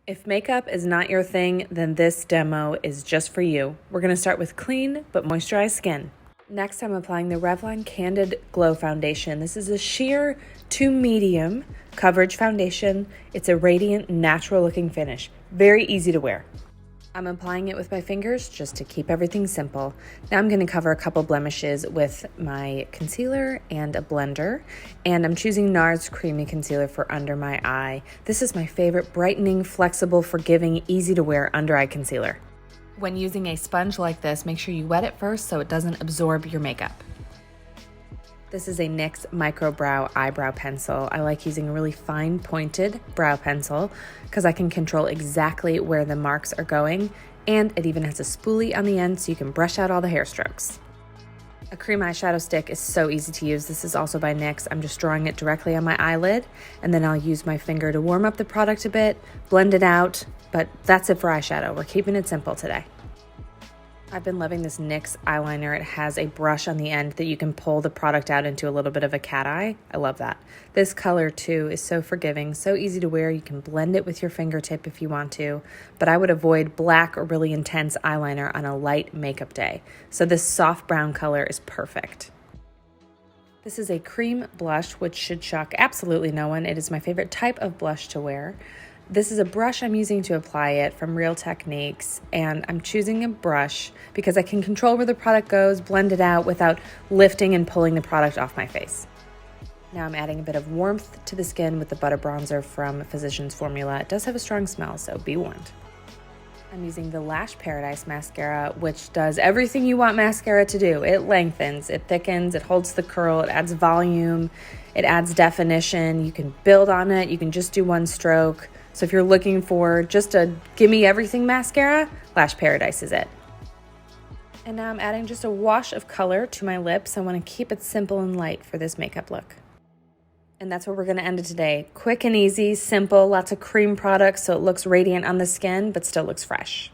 If makeup is not your thing, then this demo is just for you. We're going to start with clean but moisturized skin. Next, I'm applying the Revlon Candid Glow Foundation. This is a sheer to medium coverage foundation. It's a radiant, natural looking finish. Very easy to wear. I'm applying it with my fingers just to keep everything simple. Now I'm going to cover a couple blemishes with my concealer and a blender. And I'm choosing NARS Creamy Concealer for under my eye. This is my favorite brightening, flexible, forgiving, easy to wear under eye concealer. When using a sponge like this, make sure you wet it first so it doesn't absorb your makeup. This is a NYX Micro Brow Eyebrow Pencil. I like using a really fine pointed brow pencil because I can control exactly where the marks are going, and it even has a spoolie on the end so you can brush out all the hair strokes. A cream eyeshadow stick is so easy to use. This is also by NYX. I'm just drawing it directly on my eyelid, and then I'll use my finger to warm up the product a bit, blend it out, but that's it for eyeshadow. We're keeping it simple today. I've been loving this NYX eyeliner. It has a brush on the end that you can pull the product out into a little bit of a cat eye. I love that. This color too is so forgiving, so easy to wear. You can blend it with your fingertip if you want to, but I would avoid black or really intense eyeliner on a light makeup day. So this soft brown color is perfect. This is a cream blush, which should shock absolutely no one. It is my favorite type of blush to wear. This is a brush I'm using to apply it from Real Techniques, and I'm choosing a brush because I can control where the product goes, blend it out without lifting and pulling the product off my face. Now I'm adding a bit of warmth to the skin with the Butter Bronzer from Physicians Formula. It does have a strong smell, so be warned. I'm using the Lash Paradise mascara, which does everything you want mascara to do. It lengthens, it thickens, it holds the curl, it adds volume, it adds definition. You can build on it, you can just do one stroke. So if you're looking for just a gimme everything mascara, Lash Paradise is it. And now I'm adding just a wash of color to my lips. I want to keep it simple and light for this makeup look. And that's where we're going to end it today. Quick and easy, simple, lots of cream products so it looks radiant on the skin but still looks fresh.